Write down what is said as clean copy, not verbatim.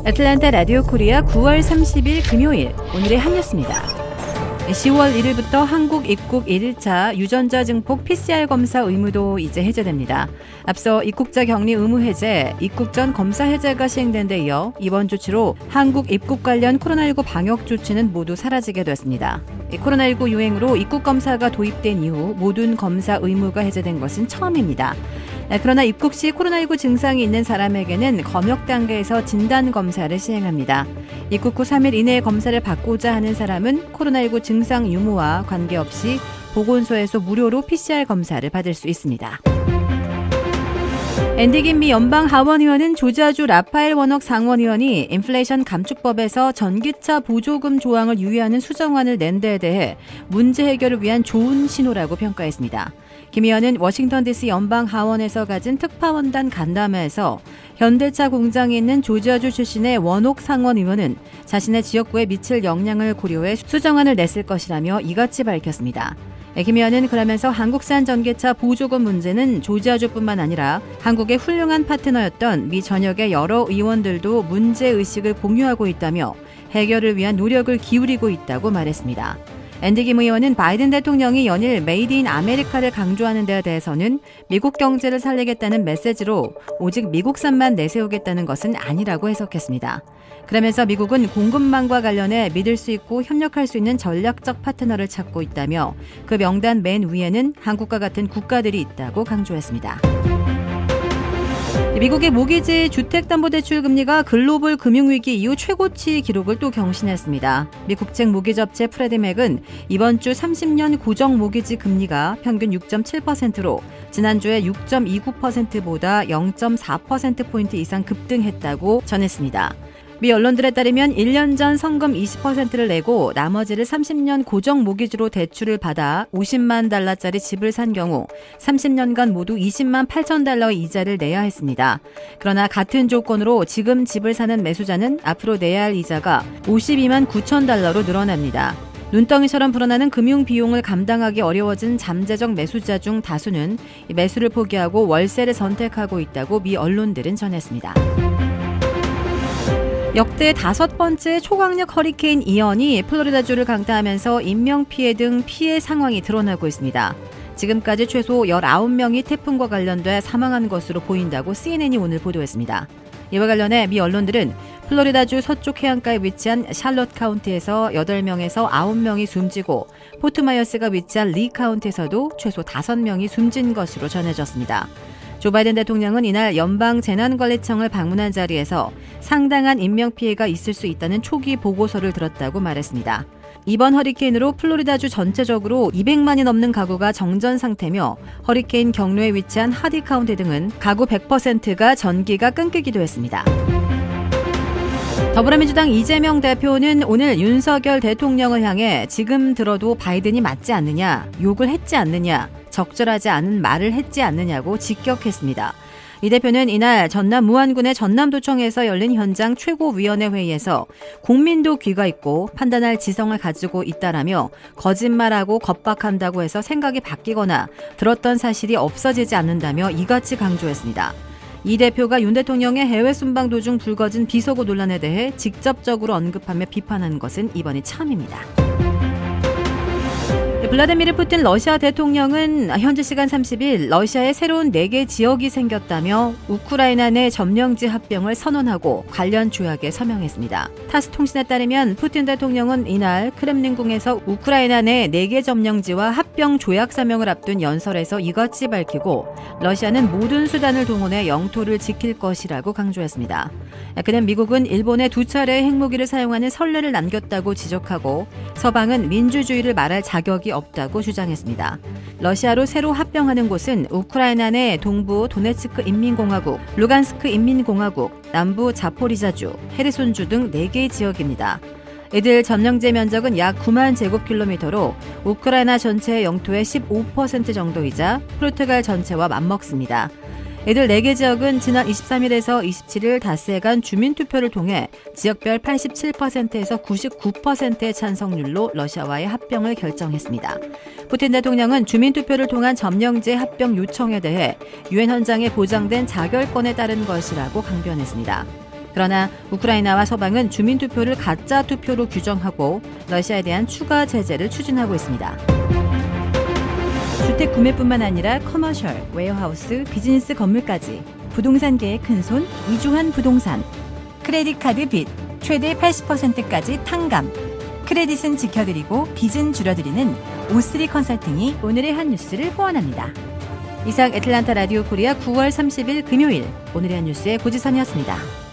애틀랜타 라디오 코리아 9월 30일 금요일 오늘의 한 뉴스입니다. 10월 1일부터 한국 입국 1일차 유전자 증폭 PCR 검사 의무도 이제 해제됩니다. 앞서 입국자 격리 의무 해제, 입국 전 검사 해제가 시행된 데 이어 이번 조치로 한국 입국 관련 코로나19 방역 조치는 모두 사라지게 됐습니다. 코로나19 유행으로 입국 검사가 도입된 이후 모든 검사 의무가 해제된 것은 처음입니다. 그러나 입국 시 코로나19 증상이 있는 사람에게는 검역 단계에서 진단 검사를 시행합니다. 입국 후 3일 이내에 검사를 받고자 하는 사람은 코로나19 증상 유무와 관계없이 보건소에서 무료로 PCR 검사를 받을 수 있습니다. 앤디 김 미 연방 하원의원은 조지아주 라파엘 워녹 상원의원이 인플레이션 감축법에서 전기차 보조금 조항을 유예하는 수정안을 낸 데에 대해 문제 해결을 위한 좋은 신호라고 평가했습니다. 김 의원은 워싱턴 DC 연방 하원에서 가진 특파원단 간담회에서 현대차 공장이 있는 조지아주 출신의 워녹 상원 의원은 자신의 지역구에 미칠 영향을 고려해 수정안을 냈을 것이라며 이같이 밝혔습니다. 김 의원은 그러면서 한국산 전기차 보조금 문제는 조지아주뿐만 아니라 한국의 훌륭한 파트너였던 미 전역의 여러 의원들도 문제의식을 공유하고 있다며 해결을 위한 노력을 기울이고 있다고 말했습니다. 앤디 김 의원은 바이든 대통령이 연일 메이드 인 아메리카를 강조하는 데 대해서는 미국 경제를 살리겠다는 메시지로 오직 미국산만 내세우겠다는 것은 아니라고 해석했습니다. 그러면서 미국은 공급망과 관련해 믿을 수 있고 협력할 수 있는 전략적 파트너를 찾고 있다며 그 명단 맨 위에는 한국과 같은 국가들이 있다고 강조했습니다. 미국의 모기지 주택담보대출 금리가 글로벌 금융위기 이후 최고치 기록을 또 경신했습니다. 미 국책 모기지업체 프레드맥은 이번 주 30년 고정 모기지 금리가 평균 6.7%로 지난주에 6.29%보다 0.4%포인트 이상 급등했다고 전했습니다. 미 언론들에 따르면 1년 전 성금 20%를 내고 나머지를 30년 고정 모기지로 대출을 받아 50만 달러짜리 집을 산 경우 30년간 모두 20만 8천 달러의 이자를 내야 했습니다. 그러나 같은 조건으로 지금 집을 사는 매수자는 앞으로 내야 할 이자가 52만 9천 달러로 늘어납니다. 눈덩이처럼 불어나는 금융 비용을 감당하기 어려워진 잠재적 매수자 중 다수는 매수를 포기하고 월세를 선택하고 있다고 미 언론들은 전했습니다. 역대 5번째 초강력 허리케인 이언이 플로리다주를 강타하면서 인명피해 등 피해 상황이 드러나고 있습니다. 지금까지 최소 19명이 태풍과 관련돼 사망한 것으로 보인다고 CNN이 오늘 보도했습니다. 이와 관련해 미 언론들은 플로리다주 서쪽 해안가에 위치한 샬롯 카운티에서 8명에서 9명이 숨지고 포트마이어스가 위치한 리 카운티에서도 최소 5명이 숨진 것으로 전해졌습니다. 조 바이든 대통령은 이날 연방재난관리청을 방문한 자리에서 상당한 인명피해가 있을 수 있다는 초기 보고서를 들었다고 말했습니다. 이번 허리케인으로 플로리다주 전체적으로 200만이 넘는 가구가 정전 상태며 허리케인 경로에 위치한 하디 카운티 등은 가구 100%가 전기가 끊기기도 했습니다. 더불어민주당 이재명 대표는 오늘 윤석열 대통령을 향해 지금 들어도 바이든이 맞지 않느냐, 욕을 했지 않느냐, 적절하지 않은 말을 했지 않느냐고 직격했습니다. 이 대표는 이날 전남 무안군의 전남도청에서 열린 현장 최고위원회 회의에서 국민도 귀가 있고 판단할 지성을 가지고 있다라며 거짓말하고 겁박한다고 해서 생각이 바뀌거나 들었던 사실이 없어지지 않는다며 이같이 강조했습니다. 이 대표가 윤 대통령의 해외 순방 도중 불거진 비속어 논란에 대해 직접적으로 언급하며 비판한 것은 이번이 처음입니다. 블라디미르 푸틴 러시아 대통령은 현지 시간 30일 러시아에 새로운 4개 지역이 생겼다며 우크라이나 내 점령지 합병을 선언하고 관련 조약에 서명했습니다. 타스 통신에 따르면 푸틴 대통령은 이날 크렘린궁에서 우크라이나 내 4개 점령지와 합병 조약 서명을 앞둔 연설에서 이같이 밝히고 러시아는 모든 수단을 동원해 영토를 지킬 것이라고 강조했습니다. 그는 미국은 일본에 2차례의 핵무기를 사용하는 선례를 남겼다고 지적하고 서방은 민주주의를 말할 자격이 없다고 주장했습니다. 러시아로 새로 합병하는 곳은 우크라이나 내 동부 도네츠크 인민공화국, 루간스크 인민공화국, 남부 자포리자주, 헤르손주 등 4개의 지역입니다. 이들 점령지 면적은 약 9만 제곱킬로미터로 우크라이나 전체의 영토의 15% 정도이자 포르투갈 전체와 맞먹습니다. 이들 4개 지역은 지난 23일에서 27일 닷새간 주민투표를 통해 지역별 87%에서 99%의 찬성률로 러시아와의 합병을 결정했습니다. 푸틴 대통령은 주민투표를 통한 점령지의 합병 요청에 대해 유엔 헌장에 보장된 자결권에 따른 것이라고 강변했습니다. 그러나 우크라이나와 서방은 주민투표를 가짜 투표로 규정하고 러시아에 대한 추가 제재를 추진하고 있습니다. 주택 구매뿐만 아니라 커머셜, 웨어하우스, 비즈니스 건물까지 부동산계의 큰손 이주환 부동산. 크레딧 카드 빚 최대 80%까지 탕감. 크레딧은 지켜드리고 빚은 줄여드리는 O3 컨설팅이 오늘의 한 뉴스를 후원합니다. 이상 애틀란타 라디오 코리아 9월 30일 금요일 오늘의 한 뉴스의 고지선이었습니다.